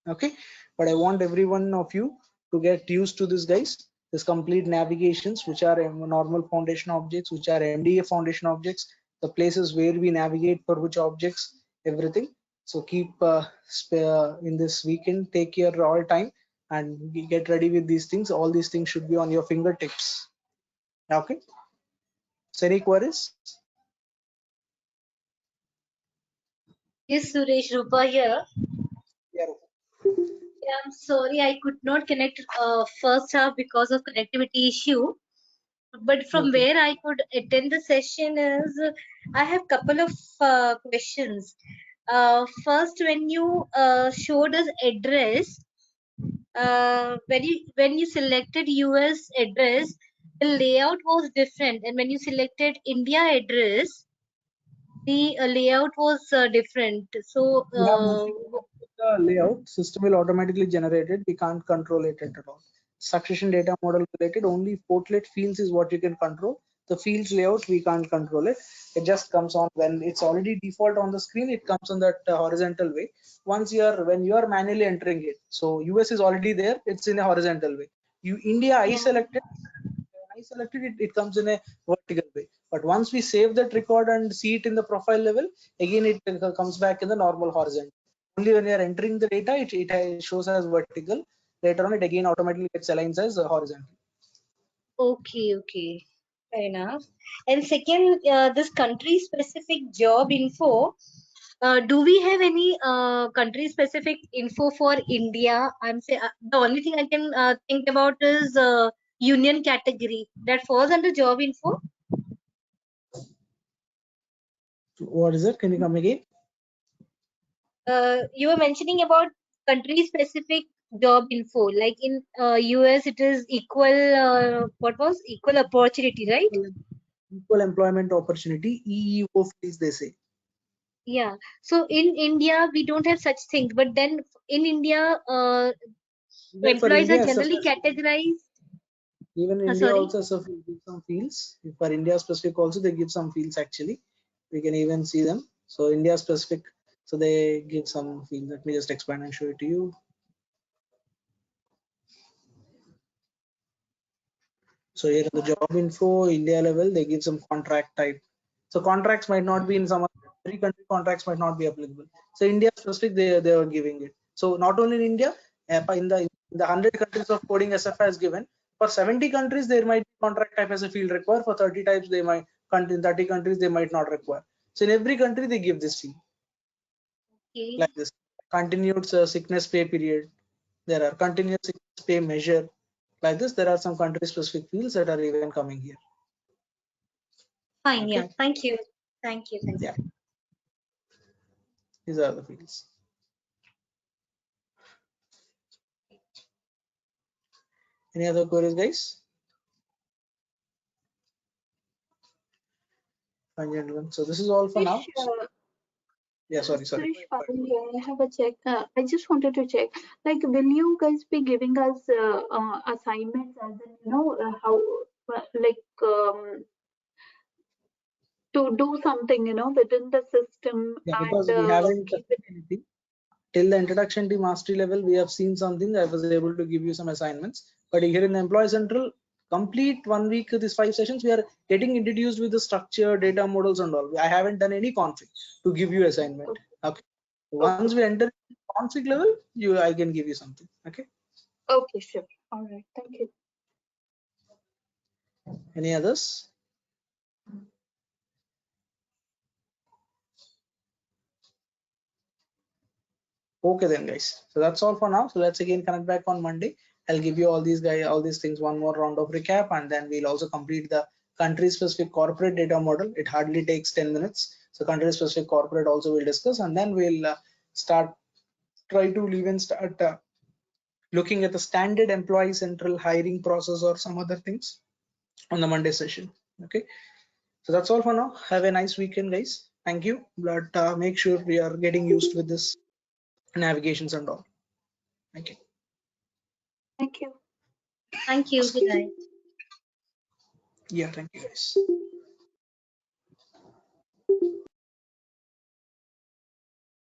Okay, but I want every one of you to get used to this, guys. This complete navigations, which are normal foundation objects, which are MDA foundation objects, the places where we navigate for which objects, everything. So keep in this weekend, take your all time and get ready with these things. All these things should be on your fingertips. Okay. So any queries? Yes, Suresh, Rupa here. Yeah. Yeah, I'm sorry I could not connect first half because of connectivity issue. But from where I could attend the session is, I have couple of questions. First, when you showed us address, when you selected US address, the layout was different, and when you selected India address, the layout was different. So the layout, system will automatically generate it. We can't control it at all. Succession data model related, only portlet fields is what you can control. The fields layout, we can't control it. It just comes on when it's already default on the screen. It comes on that horizontal way. When you are manually entering it. So US is already there. It's in a horizontal way. India, I selected it, it comes in a vertical way. But once we save that record and see it in the profile level, again it comes back in the normal horizontal. Only when you are entering the data, it shows as vertical. Later on, it again automatically gets aligned as horizontal. Okay, okay, fair enough. And second, this country specific job info. Do we have any country specific info for India? The only thing I can think about is union category that falls under job info. What is it? Can you come again? You were mentioning about country specific job info, like in US it is equal equal opportunity, right? Equal employment opportunity, EEO fields they say. Yeah, so in India we don't have such things, but then in India employees are generally categorized. Even India sorry? also gives some fields. For India specific also they give some fields actually. We can even see them. So India specific, so they give some fields. Let me just expand and show it to you. So here in the job info, India level, they give some contract type. So contracts might not be in some other country, contracts might not be applicable. So India specific, they are giving it. So not only in India, in the 100 countries of coding SFI has given. For 70 countries, there might be contract type as a field required. For 30 types, they might, in 30 countries, they might not require. So in every country, they give this field. Okay. Like this. Continued sickness pay period. There are continuous sickness pay measure. Like this, there are some country specific fields that are even coming here. Fine, Okay. yeah. Thank you. Thank you. Yeah. These are the fields. Any other queries, guys? Fine, gentlemen. So this is all for now. Yeah, sorry. Suresh, I have a check. I just wanted to check. Like, will you guys be giving us assignments as in, how, to do something, within the system Yeah, and because we haven't keep it. anything till the introduction to mastery level. We have seen something. I was able to give you some assignments, but here in the Employee Central, complete 1 week, these 5 sessions, we are getting introduced with the structure, data models, and all. I haven't done any config to give you assignment. Okay. Once we enter config level, I can give you something. Okay. Okay, sure. All right. Thank you. Any others? Okay then, guys. So that's all for now. So let's again connect back on Monday. I'll give you all these things, one more round of recap, and then we'll also complete the country specific corporate data model. It hardly takes 10 minutes. So country specific corporate also we'll discuss, and then we'll try to even start looking at the standard employee central hiring process or some other things on the Monday session. Okay. So that's all for now. Have a nice weekend, guys. Thank you. But make sure we are getting used with this navigations and all. Thank you. Thank you. Thank you. Good night. Yeah, thank you, guys.